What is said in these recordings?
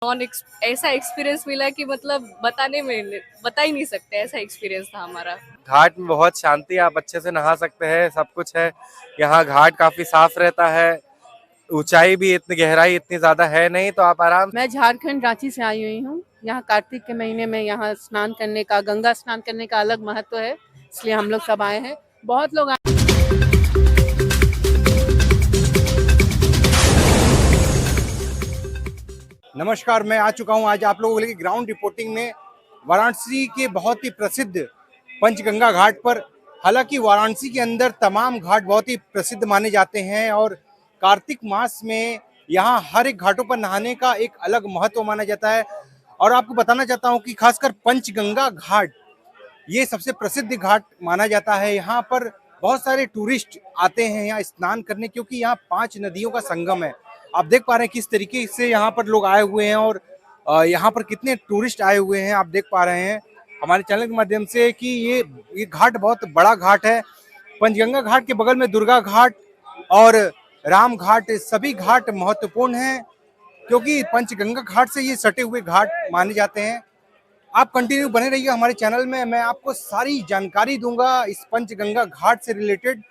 Non ऐसा experience मिला कि मतलब बता ही नहीं सकते, ऐसा एक्सपीरियंस था हमारा। घाट में बहुत शांति, आप अच्छे से नहा सकते हैं, सब कुछ है यहाँ। घाट काफी साफ रहता है, ऊंचाई भी इतनी, गहराई इतनी ज्यादा है नहीं, तो आप आराम। मैं झारखंड रांची से आई हुई हूँ। यहाँ कार्तिक के महीने में यहाँ स्नान करने का, गंगा स्नान करने का अलग महत्व है, इसलिए हम लोग सब आए हैं। बहुत लोग नमस्कार, मैं आ चुका हूं आज आप लोगों के लिए ग्राउंड रिपोर्टिंग में वाराणसी के बहुत ही प्रसिद्ध पंचगंगा घाट पर। हालांकि वाराणसी के अंदर तमाम घाट बहुत ही प्रसिद्ध माने जाते हैं और कार्तिक मास में यहां हर एक घाटों पर नहाने का एक अलग महत्व माना जाता है। और आपको बताना चाहता हूं कि खासकर पंचगंगा घाट ये सबसे प्रसिद्ध घाट माना जाता है। यहाँ पर बहुत सारे टूरिस्ट आते हैं यहाँ स्नान करने, क्योंकि यहाँ 5 नदियों का संगम है। आप देख पा रहे हैं किस तरीके से यहाँ पर लोग आए हुए हैं और यहाँ पर कितने टूरिस्ट आए हुए हैं। आप देख पा रहे हैं हमारे चैनल के माध्यम से कि ये घाट बहुत बड़ा घाट है। पंचगंगा घाट के बगल में दुर्गा घाट और राम घाट, सभी घाट महत्वपूर्ण हैं क्योंकि पंचगंगा घाट से ये सटे हुए घाट माने जाते हैं। आप कंटिन्यू बने रहिए हमारे चैनल में, मैं आपको सारी जानकारी दूंगा इस पंचगंगा घाट से रिलेटेड।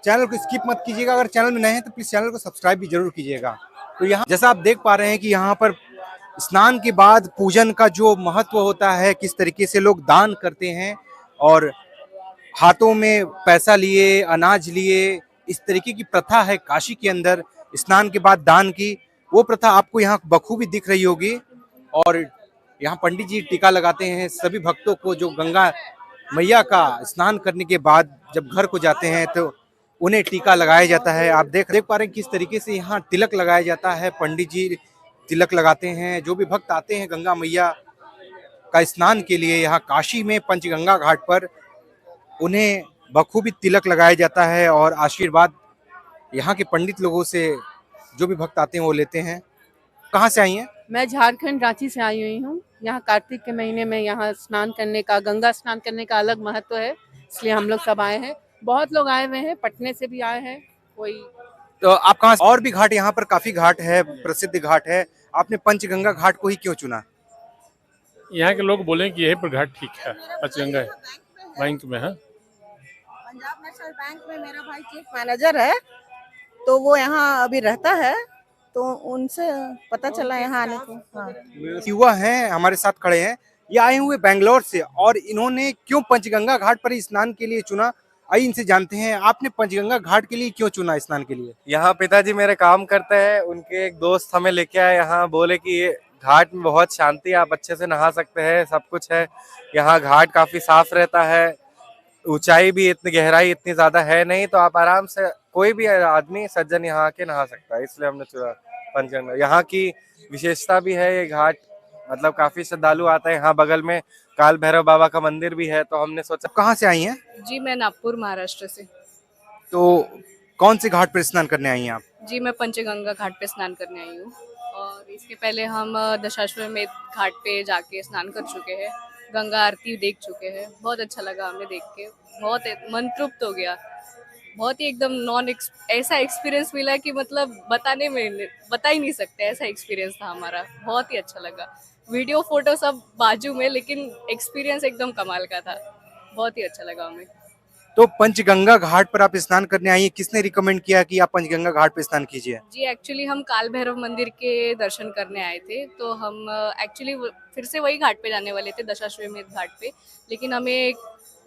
चैनल को स्किप मत कीजिएगा, अगर चैनल में नए हैं तो प्लीज चैनल को सब्सक्राइब भी जरूर कीजिएगा। तो यहाँ जैसा आप देख पा रहे हैं कि यहाँ पर स्नान के बाद पूजन का जो महत्व होता है, किस तरीके से लोग दान करते हैं और हाथों में पैसा लिए, अनाज लिए, इस तरीके की प्रथा है काशी के अंदर स्नान के बाद दान की। वो प्रथा आपको यहाँ बखूबी दिख रही होगी। और यहाँ पंडित जी टीका लगाते हैं सभी भक्तों को, जो गंगा मैया का स्नान करने के बाद जब घर को जाते हैं तो उन्हें टीका लगाया जाता है। आप देख पा रहे हैं किस तरीके से यहाँ तिलक लगाया जाता है। पंडित जी तिलक लगाते हैं। जो भी भक्त आते हैं गंगा मैया का स्नान के लिए यहाँ काशी में पंचगंगा घाट पर, उन्हें बखूबी तिलक लगाया जाता है और आशीर्वाद यहाँ के पंडित लोगों से जो भी भक्त आते हैं वो लेते हैं। कहाँ से आई हैं? मैं झारखंड रांची से आई हुई हूँ। यहाँ कार्तिक के महीने में यहाँ स्नान करने का, गंगा स्नान करने का अलग महत्व है, इसलिए हम लोग सब आए हैं। बहुत लोग आए हुए हैं, पटने से भी आए हैं कोई। तो आप कहाँ से? और भी घाट यहाँ पर काफी घाट है, प्रसिद्ध घाट है, आपने पंचगंगा घाट को ही क्यों चुना? यहाँ के लोग बोले कि यही पर घाट ठीक है, पंचगंगा बैंक में है। पंजाब नेशनल बैंक में मेरा भाई चीफ मैनेजर है, तो वो यहाँ अभी रहता है, तो उनसे पता चला यहाँ आने को। हाँ। युवा हैं हमारे साथ खड़े हैं, ये आए हुए बैंगलोर से, और इन्होंने क्यों पंचगंगा घाट पर स्नान के लिए चुना, आइए इनसे जानते हैं। आपने पंचगंगा घाट के लिए क्यों चुना स्नान के लिए? यहाँ पिताजी मेरे काम करते हैं, उनके एक दोस्त हमें लेके आए यहाँ, बोले कि ये घाट में बहुत शांति, आप अच्छे से नहा सकते हैं, सब कुछ है यहाँ। घाट काफी साफ रहता है, ऊंचाई भी इतनी, गहराई इतनी ज्यादा है नहीं, तो आप आराम से कोई भी आदमी सज्जन यहाँ आके नहा सकता है। इसलिए हमने चुना पंचगंगा। यहाँ की विशेषता भी है ये घाट, मतलब काफी श्रद्धालु आता है यहाँ। बगल में काल भैरव बाबा का मंदिर भी है, तो हमने सोचा। कहाँ से आई हैं? जी मैं नागपुर महाराष्ट्र से। तो कौन से घाट पर स्नान करने आई हैं आप? जी मैं पंचगंगा घाट पे स्नान करने आई हूँ, और इसके पहले हम दशाश्वमेध घाट पे जाके स्नान कर चुके हैं, गंगा आरती देख चुके हैं। बहुत अच्छा लगा हमें देख के, बहुत मन तृप्त हो गया। बहुत ही एकदम ऐसा एक्सपीरियंस मिला कि मतलब बता ही नहीं सकते, ऐसा एक्सपीरियंस था हमारा। बहुत ही अच्छा लगा। वीडियो फोटो सब बाजू में, लेकिन एक्सपीरियंस एकदम कमाल का था। बहुत ही अच्छा लगा हमें। तो पंचगंगा घाट पर आप स्नान करने आई हैं, किसने रिकमेंड किया कि आप पंचगंगा घाट पर स्नान कीजिए? जी एक्चुअली हम काल भैरव मंदिर के दर्शन करने आए थे, तो हम एक्चुअली फिर से वही घाट पे जाने वाले थे, दशाश्वमेध घाट पे, लेकिन हमें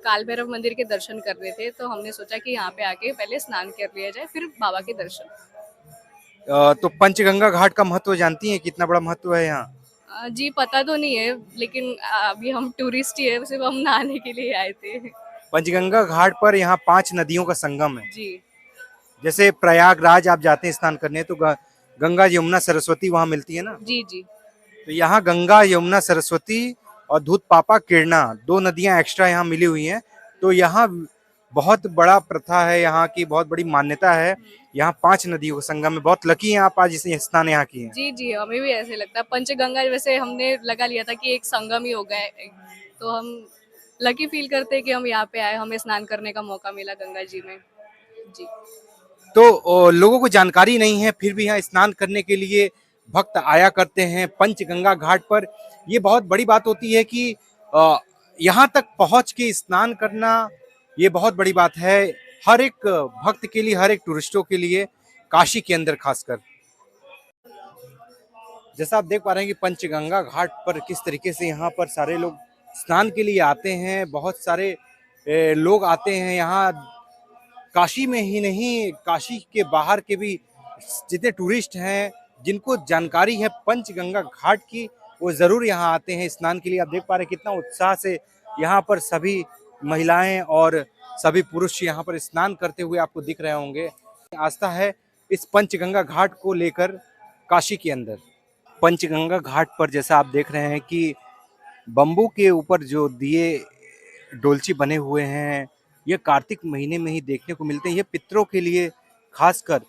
काल भैरव मंदिर के दर्शन करने थे, तो हमने सोचा कि यहाँ पे आके पहले स्नान कर लिया जाए, फिर बाबा के दर्शन। तो पंचगंगा घाट का महत्व जानती हैं, कितना बड़ा महत्व है यहाँ? जी पता तो नहीं है, लेकिन अभी हम टूरिस्ट ही है, सिर्फ हम नहाने के लिए आए थे। पंचगंगा घाट पर यहाँ 5 नदियों का संगम है। जी जैसे प्रयागराज आप जाते हैं स्नान करने, तो गंगा यमुना सरस्वती वहाँ मिलती है ना। जी जी तो यहाँ गंगा यमुना सरस्वती और धूत पापा किरणा 2 नदियाँ एक्स्ट्रा यहाँ मिली हुई हैं। तो यहाँ बहुत बड़ा प्रथा है, यहाँ की बहुत बड़ी मान्यता है। यहाँ 5 नदियों का संगम है। बहुत लकी हैं आप आज इस स्नान यहाँ की हैं। जी जी हमें भी ऐसे लगता है। पंचगंगा वैसे हमने लगा लिया था कि एक संगम ही होगा, तो हम लकी फील करते हैं कि हम यहाँ पे आए, हमें स्नान करने का मौका मिला गंगा जी में। जी तो लोगों को जानकारी नहीं है, फिर भी यहाँ स्नान करने के लिए भक्त आया करते हैं पंचगंगा घाट पर। ये बहुत बड़ी बात होती है कि यहाँ तक पहुंच के स्नान करना ये बहुत बड़ी बात है हर एक भक्त के लिए, हर एक टूरिस्टों के लिए, काशी के अंदर खासकर। जैसा आप देख पा रहे हैं कि पंचगंगा घाट पर किस तरीके से यहाँ पर सारे लोग स्नान के लिए आते हैं। बहुत सारे लोग आते हैं यहाँ, काशी में ही नहीं, काशी के बाहर के भी जितने टूरिस्ट हैं जिनको जानकारी है पंचगंगा घाट की, वो जरूर यहाँ आते हैं स्नान के लिए। आप देख पा रहे हैं कितना उत्साह से यहाँ पर सभी महिलाएं और सभी पुरुष यहाँ पर स्नान करते हुए आपको दिख रहे होंगे। आस्था है इस पंचगंगा घाट को लेकर काशी के अंदर। पंचगंगा घाट पर जैसा आप देख रहे हैं कि बम्बू के ऊपर जो दिए डोलची बने हुए हैं, ये कार्तिक महीने में ही देखने को मिलते हैं। ये पितरों के लिए खासकर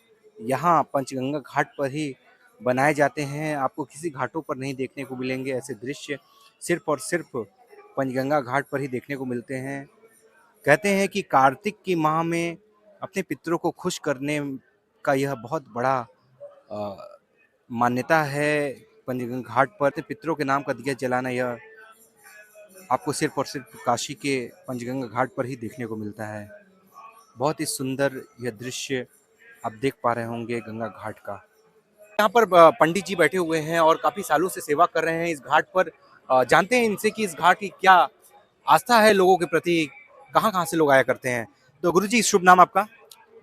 यहाँ पंचगंगा घाट पर ही बनाए जाते हैं। आपको किसी घाटों पर नहीं देखने को मिलेंगे ऐसे दृश्य, सिर्फ और सिर्फ पंचगंगा घाट पर ही देखने को मिलते हैं। कहते हैं कि कार्तिक की माह में अपने पितरों को खुश करने का यह बहुत बड़ा मान्यता है। पंचगंगा घाट पर पितरों के नाम का दिया जलाना यह आपको सिर्फ और सिर्फ काशी के पंचगंगा घाट पर ही देखने को मिलता है। बहुत ही सुंदर यह दृश्य आप देख पा रहे होंगे गंगा घाट का। यहाँ पर पंडित जी बैठे हुए हैं और काफी सालों से सेवा कर रहे हैं इस घाट पर। जानते हैं इनसे कि इस घाट की क्या आस्था है लोगों के प्रति, कहाँ कहाँ से लोग आया करते हैं। तो गुरु जी, शुभ नाम आपका?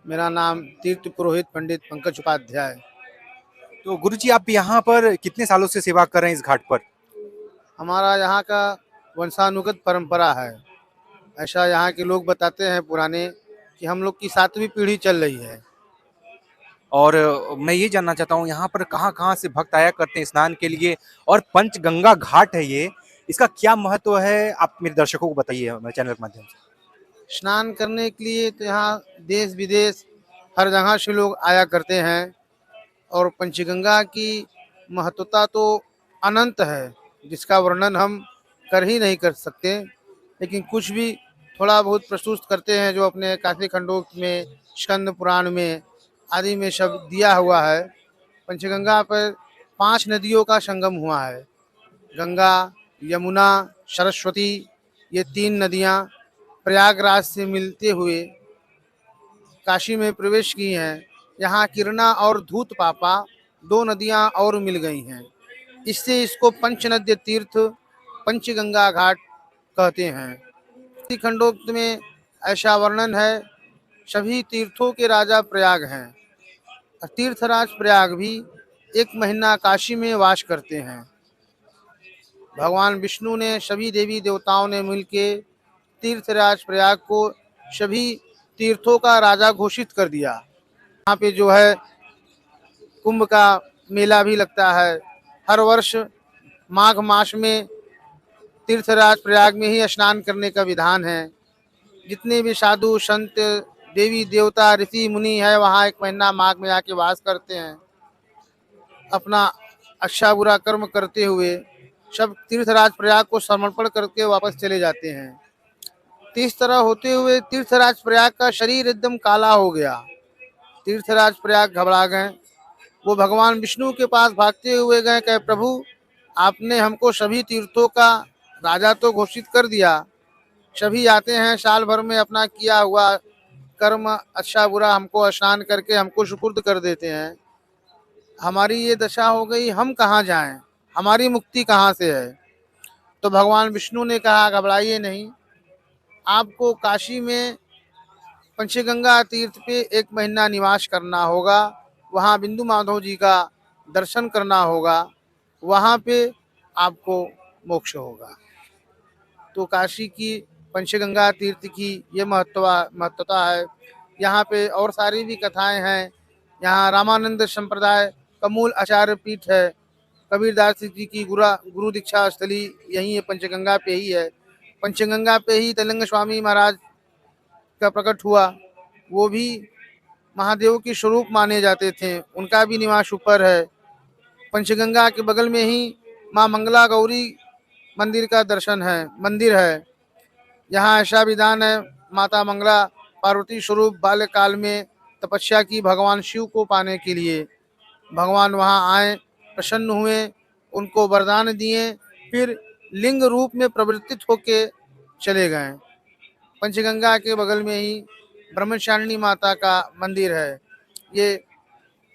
मेरा नाम तीर्थ पुरोहित पंडित पंकज उपाध्याय। तो गुरु जी, आप यहाँ पर कितने सालों से सेवा कर रहे हैं इस घाट पर? हमारा यहाँ का वंशानुगत परंपरा है। ऐसा यहाँ के लोग बताते हैं पुराने कि हम लोग की 7वीं पीढ़ी चल रही है। और मैं ये जानना चाहता हूँ यहाँ पर कहाँ कहाँ से भक्त आया करते हैं स्नान के लिए, और पंचगंगा घाट है ये, इसका क्या महत्व है, आप मेरे दर्शकों को बताइए मेरे चैनल के माध्यम से। स्नान करने के लिए तो यहाँ देश विदेश हर जगह से लोग आया करते हैं और पंचगंगा की महत्वता तो अनंत है, जिसका वर्णन हम कर ही नहीं कर सकते। लेकिन कुछ भी थोड़ा बहुत प्रस्तुत करते हैं जो अपने काशी खंडोक्त में, स्कंद पुराण में आदि में सब दिया हुआ है। पंचगंगा पर 5 नदियों का संगम हुआ है। गंगा, यमुना, सरस्वती, ये 3 नदियाँ प्रयागराज से मिलते हुए काशी में प्रवेश की हैं। यहाँ किरना और धूत पापा 2 नदियाँ और मिल गई हैं। इससे इसको पंचनद्य तीर्थ पंचगंगा घाट कहते हैं। खंडोक्त में ऐसा वर्णन है, सभी तीर्थों के राजा प्रयाग हैं। तीर्थराज प्रयाग भी 1 महीना काशी में वास करते हैं। भगवान विष्णु ने, सभी देवी देवताओं ने मिलकर तीर्थराज प्रयाग को सभी तीर्थों का राजा घोषित कर दिया। यहाँ पे जो है कुंभ का मेला भी लगता है। हर वर्ष माघ मास में तीर्थराज प्रयाग में ही स्नान करने का विधान है। जितने भी साधु संत, देवी देवता, ऋषि मुनि है, वहाँ 1 महीना माघ में आके वास करते हैं। अपना अच्छा बुरा कर्म करते हुए सब तीर्थराज प्रयाग को समर्पण करके वापस चले जाते हैं। तो इस तरह होते हुए तीर्थराज प्रयाग का शरीर एकदम काला हो गया। तीर्थराज प्रयाग घबरा गए। वो भगवान विष्णु के पास भागते हुए गए, कहे प्रभु आपने हमको सभी तीर्थों का राजा तो घोषित कर दिया, सभी आते हैं साल भर में अपना किया हुआ कर्म अच्छा बुरा हमको स्नान करके हमको सुपुर्द कर देते हैं। हमारी ये दशा हो गई, हम कहाँ जाएं, हमारी मुक्ति कहाँ से है। तो भगवान विष्णु ने कहा घबराइए नहीं, आपको काशी में पंचगंगा तीर्थ पे 1 महीना निवास करना होगा। वहाँ बिंदु माधव जी का दर्शन करना होगा, वहाँ पे आपको मोक्ष होगा। तो काशी की पंचगंगा तीर्थ की ये महत्वता है। यहाँ पे और सारी भी कथाएं हैं। यहाँ रामानंद संप्रदाय का मूल आचार्य पीठ है। कबीरदास जी की गुरु दीक्षा स्थली यहीं है, पंचगंगा पे ही है। पंचगंगा पे ही तेलंग स्वामी महाराज का प्रकट हुआ। वो भी महादेव के स्वरूप माने जाते थे, उनका भी निवास ऊपर है। पंचगंगा के बगल में ही माँ मंगला गौरी मंदिर का मंदिर है। यहाँ ऐसा विधान है, माता मंगला पार्वती स्वरूप बाल्यकाल में तपस्या की भगवान शिव को पाने के लिए। भगवान वहाँ आए प्रसन्न हुए, उनको वरदान दिए, फिर लिंग रूप में प्रवर्तित होके चले गए। पंचगंगा के बगल में ही ब्रह्मचारिणी माता का मंदिर है। ये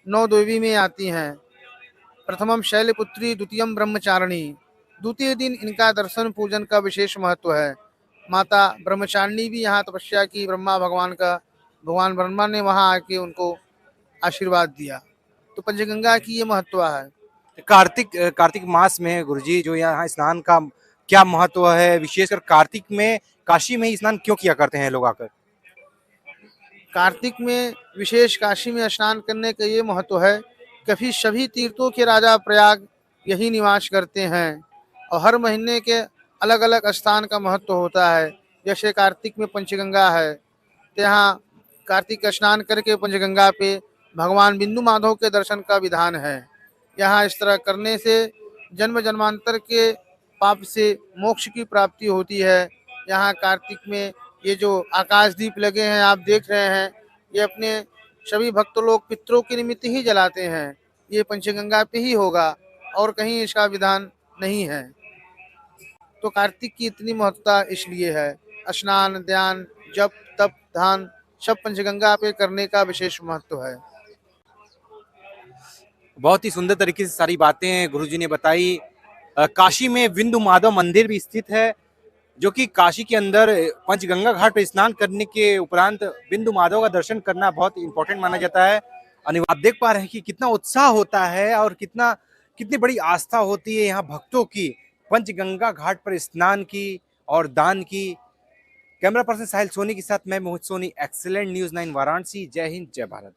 9 देवी में आती हैं। प्रथमम शैलपुत्री, द्वितीयम ब्रह्मचारिणी। द्वितीय दिन इनका दर्शन पूजन का विशेष महत्व है। माता ब्रह्मचारिणी भी यहाँ तपस्या की, भगवान ब्रह्मा ने वहाँ आके उनको आशीर्वाद दिया। तो पंचगंगा की ये महत्व है। कार्तिक मास में गुरुजी जो यहाँ स्नान का क्या महत्व है, विशेषकर कार्तिक में काशी में ही स्नान क्यों किया करते हैं लोग आकर? कार्तिक में विशेष काशी में स्नान करने का ये महत्व है, कभी सभी तीर्थों के राजा प्रयाग यही निवास करते हैं और हर महीने के अलग अलग स्थान का महत्व होता है। जैसे कार्तिक में पंचगंगा है, तो यहाँ कार्तिक का स्नान करके पंचगंगा पे भगवान बिंदु माधव के दर्शन का विधान है। यहाँ इस तरह करने से जन्म जन्मांतर के पाप से मोक्ष की प्राप्ति होती है। यहाँ कार्तिक में ये जो आकाशदीप लगे हैं आप देख रहे हैं, ये अपने सभी भक्त लोग पितरों के निमित्त ही जलाते हैं। ये पंचगंगा पे ही होगा और कहीं इसका विधान नहीं है। तो कार्तिक की इतनी महत्ता इसलिए है। स्नान, ध्यान, जप, तप, दान सब पंचगंगा पे करने का विशेष महत्व है। बहुत ही सुंदर तरीके से सारी बातें गुरुजी ने बताई। काशी में बिंदु माधव मंदिर भी स्थित है, जो कि काशी के अंदर पंचगंगा घाट पर स्नान करने के उपरांत बिंदु माधव का दर्शन करना बहुत इंपॉर्टेंट माना जाता है। आप देख पा रहे हैं कि कितना उत्साह होता है और कितनी बड़ी आस्था होती है यहाँ भक्तों की पंचगंगा घाट पर स्नान की और दान की। कैमरा पर्सन साहिल सोनी के साथ मैं मोहित सोनी, एक्सीलेंट न्यूज़ 9 वाराणसी। जय हिंद, जय भारत।